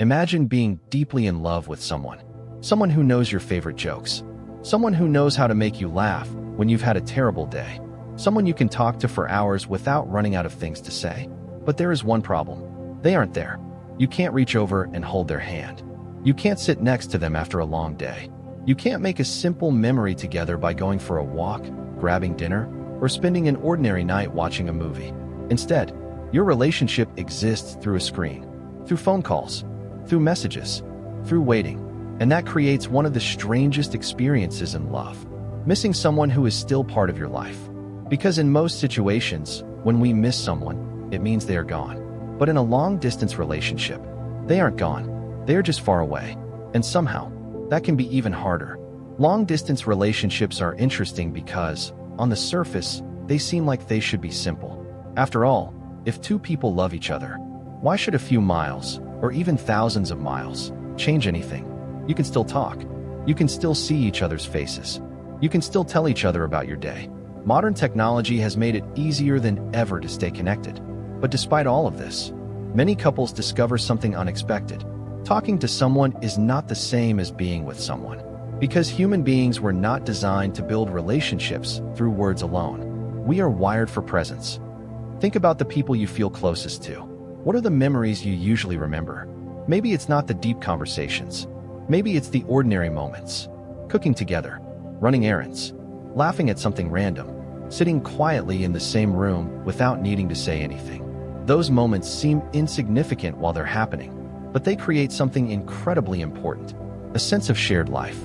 Imagine being deeply in love with someone. Someone who knows your favorite jokes. Someone who knows how to make you laugh when you've had a terrible day. Someone you can talk to for hours without running out of things to say. But there is one problem. They aren't there. You can't reach over and hold their hand. You can't sit next to them after a long day. You can't make a simple memory together by going for a walk, grabbing dinner, or spending an ordinary night watching a movie. Instead, your relationship exists through a screen, through phone calls, through messages, through waiting. And that creates one of the strangest experiences in love. Missing someone who is still part of your life. Because in most situations, when we miss someone, it means they are gone. But in a long-distance relationship, they aren't gone. They are just far away. And somehow, that can be even harder. Long-distance relationships are interesting because, on the surface, they seem like they should be simple. After all, if two people love each other, why should a few miles, or even thousands of miles, change anything? You can still talk. You can still see each other's faces. You can still tell each other about your day. Modern technology has made it easier than ever to stay connected. But despite all of this, many couples discover something unexpected. Talking to someone is not the same as being with someone. Because human beings were not designed to build relationships through words alone. We are wired for presence. Think about the people you feel closest to. What are the memories you usually remember? Maybe it's not the deep conversations. Maybe it's the ordinary moments. Cooking together, running errands, laughing at something random, sitting quietly in the same room without needing to say anything. Those moments seem insignificant while they're happening, but they create something incredibly important. A sense of shared life.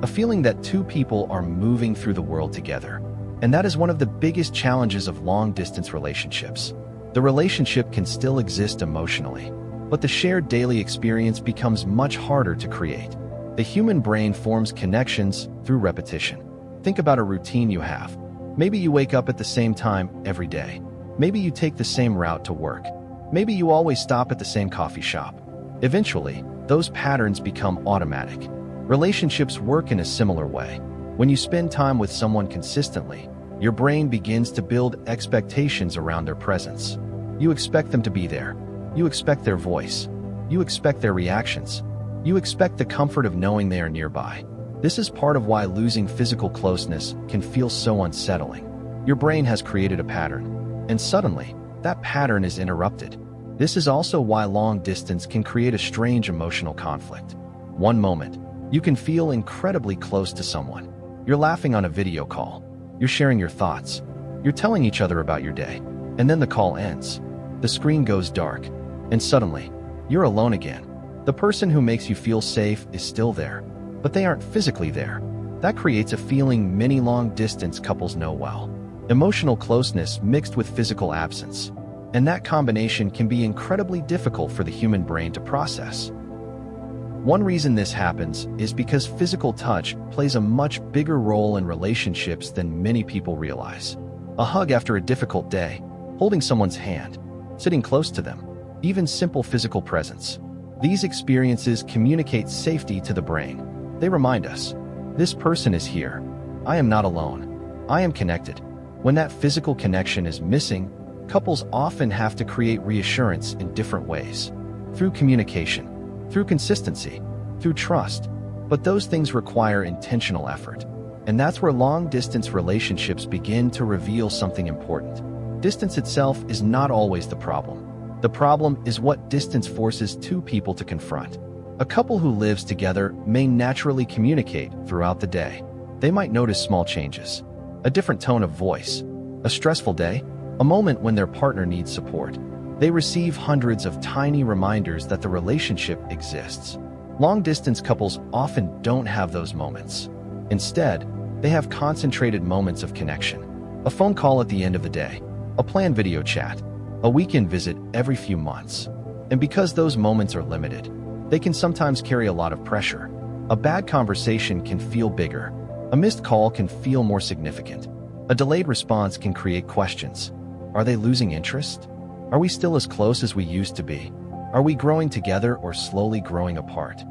A feeling that two people are moving through the world together. And that is one of the biggest challenges of long-distance relationships. The relationship can still exist emotionally, but the shared daily experience becomes much harder to create. The human brain forms connections through repetition. Think about a routine you have. Maybe you wake up at the same time every day. Maybe you take the same route to work. Maybe you always stop at the same coffee shop. Eventually, those patterns become automatic. Relationships work in a similar way. When you spend time with someone consistently, your brain begins to build expectations around their presence. You expect them to be there. You expect their voice. You expect their reactions. You expect the comfort of knowing they are nearby. This is part of why losing physical closeness can feel so unsettling. Your brain has created a pattern, and suddenly, that pattern is interrupted. This is also why long distance can create a strange emotional conflict. One moment, you can feel incredibly close to someone. You're laughing on a video call. You're sharing your thoughts. You're telling each other about your day. And then the call ends. The screen goes dark. And suddenly, you're alone again. The person who makes you feel safe is still there, but they aren't physically there. That creates a feeling many long-distance couples know well. Emotional closeness mixed with physical absence. And that combination can be incredibly difficult for the human brain to process. One reason this happens is because physical touch plays a much bigger role in relationships than many people realize. A hug after a difficult day, holding someone's hand, sitting close to them, even simple physical presence. These experiences communicate safety to the brain. They remind us, this person is here. I am not alone. I am connected. When that physical connection is missing, couples often have to create reassurance in different ways. Through communication, through consistency, through trust. But those things require intentional effort. And that's where long-distance relationships begin to reveal something important. Distance itself is not always the problem. The problem is what distance forces two people to confront. A couple who lives together may naturally communicate throughout the day. They might notice small changes, a different tone of voice, a stressful day, a moment when their partner needs support. They receive hundreds of tiny reminders that the relationship exists. Long-distance couples often don't have those moments. Instead, they have concentrated moments of connection. A phone call at the end of the day, a planned video chat, a weekend visit every few months. And because those moments are limited, they can sometimes carry a lot of pressure. A bad conversation can feel bigger. A missed call can feel more significant. A delayed response can create questions. Are they losing interest? Are we still as close as we used to be? Are we growing together or slowly growing apart?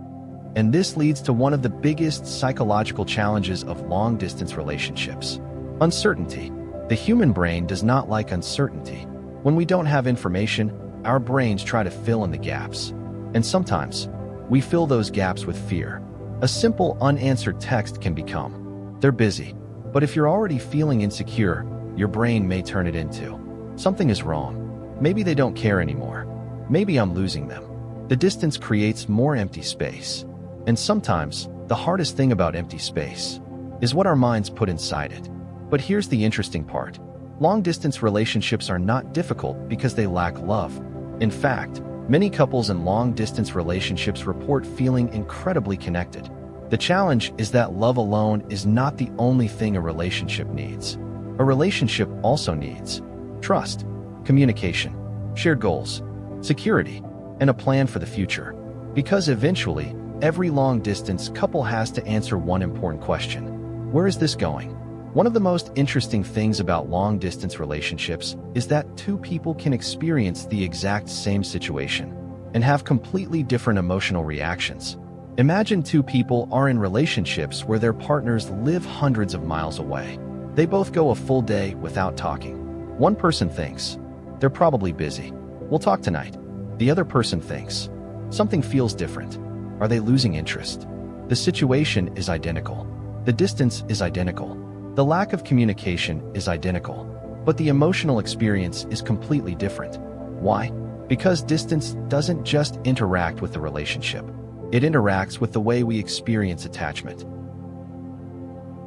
And this leads to one of the biggest psychological challenges of long-distance relationships: uncertainty. The human brain does not like uncertainty. When we don't have information, our brains try to fill in the gaps. And sometimes, we fill those gaps with fear. A simple unanswered text can become, "They're busy." But if you're already feeling insecure, your brain may turn it into, "Something is wrong. Maybe they don't care anymore. Maybe I'm losing them." The distance creates more empty space. And sometimes, the hardest thing about empty space is what our minds put inside it. But here's the interesting part. Long-distance relationships are not difficult because they lack love. In fact, many couples in long-distance relationships report feeling incredibly connected. The challenge is that love alone is not the only thing a relationship needs. A relationship also needs trust, communication, shared goals, security, and a plan for the future. Because eventually, every long-distance couple has to answer one important question. Where is this going? One of the most interesting things about long-distance relationships is that two people can experience the exact same situation and have completely different emotional reactions. Imagine two people are in relationships where their partners live hundreds of miles away. They both go a full day without talking. One person thinks, "They're probably busy. We'll talk tonight." The other person thinks, "Something feels different. Are they losing interest?" The situation is identical. The distance is identical. The lack of communication is identical. But the emotional experience is completely different. Why? Because distance doesn't just interact with the relationship. It interacts with the way we experience attachment.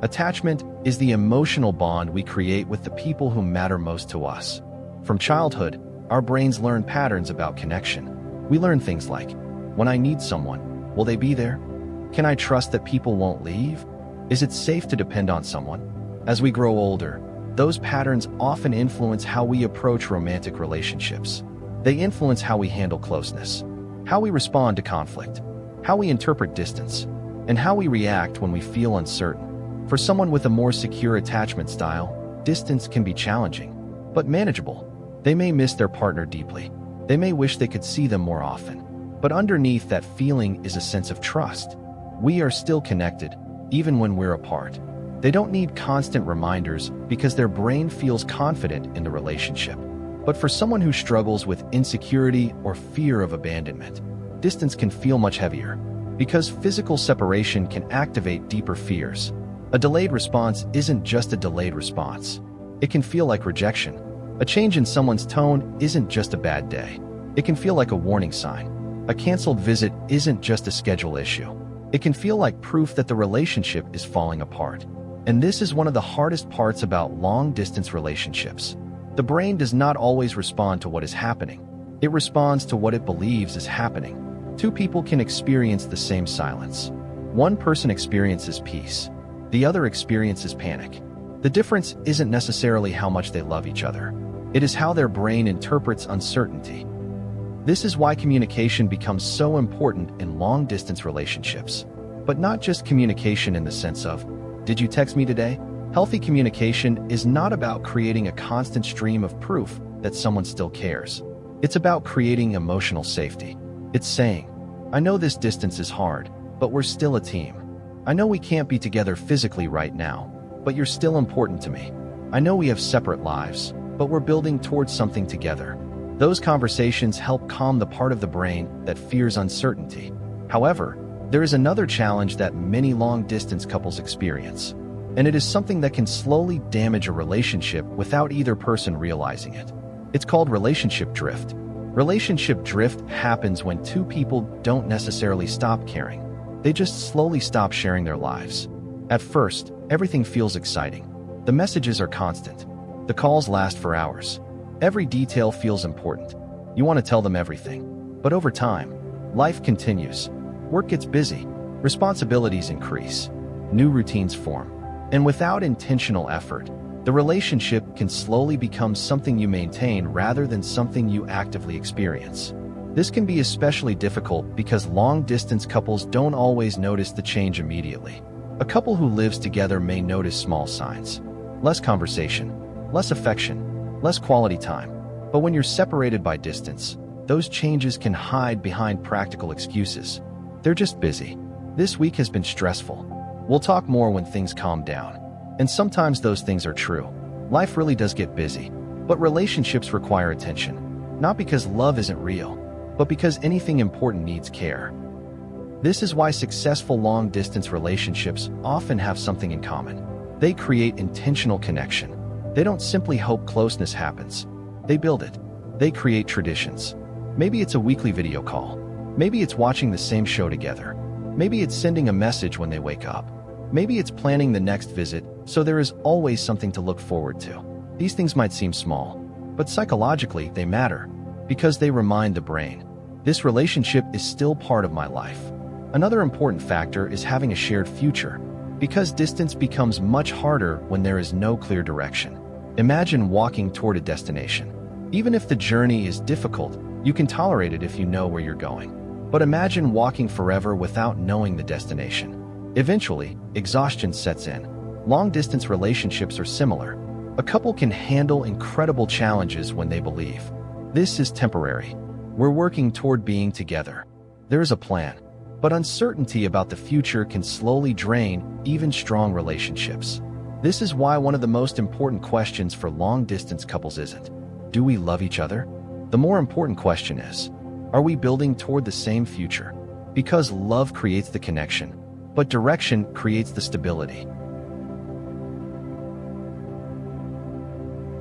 Attachment is the emotional bond we create with the people who matter most to us. From childhood, our brains learn patterns about connection. We learn things like, when I need someone, will they be there? Can I trust that people won't leave? Is it safe to depend on someone? As we grow older, those patterns often influence how we approach romantic relationships. They influence how we handle closeness, how we respond to conflict, how we interpret distance, and how we react when we feel uncertain. For someone with a more secure attachment style, distance can be challenging, but manageable. They may miss their partner deeply. They may wish they could see them more often. But underneath that feeling is a sense of trust. We are still connected, even when we're apart. They don't need constant reminders because their brain feels confident in the relationship. But for someone who struggles with insecurity or fear of abandonment, distance can feel much heavier because physical separation can activate deeper fears. A delayed response isn't just a delayed response. It can feel like rejection. A change in someone's tone isn't just a bad day. It can feel like a warning sign. A canceled visit isn't just a schedule issue. It can feel like proof that the relationship is falling apart. And this is one of the hardest parts about long-distance relationships. The brain does not always respond to what is happening. It responds to what it believes is happening. Two people can experience the same silence. One person experiences peace. The other experiences panic. The difference isn't necessarily how much they love each other. It is how their brain interprets uncertainty. This is why communication becomes so important in long-distance relationships. But not just communication in the sense of, "Did you text me today?" Healthy communication is not about creating a constant stream of proof that someone still cares. It's about creating emotional safety. It's saying, "I know this distance is hard, but we're still a team. I know we can't be together physically right now, but you're still important to me. I know we have separate lives, but we're building towards something together." Those conversations help calm the part of the brain that fears uncertainty. However, there is another challenge that many long-distance couples experience, and it is something that can slowly damage a relationship without either person realizing it. It's called relationship drift. Relationship drift happens when two people don't necessarily stop caring. They just slowly stop sharing their lives. At first, everything feels exciting. The messages are constant. The calls last for hours. Every detail feels important. You want to tell them everything. But over time, life continues. Work gets busy. Responsibilities increase. New routines form. And without intentional effort, the relationship can slowly become something you maintain rather than something you actively experience. This can be especially difficult because long-distance couples don't always notice the change immediately. A couple who lives together may notice small signs. Less conversation, less affection, less quality time. But when you're separated by distance, those changes can hide behind practical excuses. They're just busy. This week has been stressful. We'll talk more when things calm down. And sometimes those things are true. Life really does get busy. But relationships require attention. Not because love isn't real, but because anything important needs care. This is why successful long-distance relationships often have something in common. They create intentional connection. They don't simply hope closeness happens. They build it. They create traditions. Maybe it's a weekly video call. Maybe it's watching the same show together. Maybe it's sending a message when they wake up. Maybe it's planning the next visit, so there is always something to look forward to. These things might seem small, but psychologically they matter, because they remind the brain, this relationship is still part of my life. Another important factor is having a shared future, because distance becomes much harder when there is no clear direction. Imagine walking toward a destination. Even if the journey is difficult, you can tolerate it if you know where you're going. But imagine walking forever without knowing the destination. Eventually, exhaustion sets in. Long-distance relationships are similar. A couple can handle incredible challenges when they believe, this is temporary. We're working toward being together. There is a plan. But uncertainty about the future can slowly drain even strong relationships. This is why one of the most important questions for long-distance couples isn't, do we love each other? The more important question is, are we building toward the same future? Because love creates the connection, but direction creates the stability.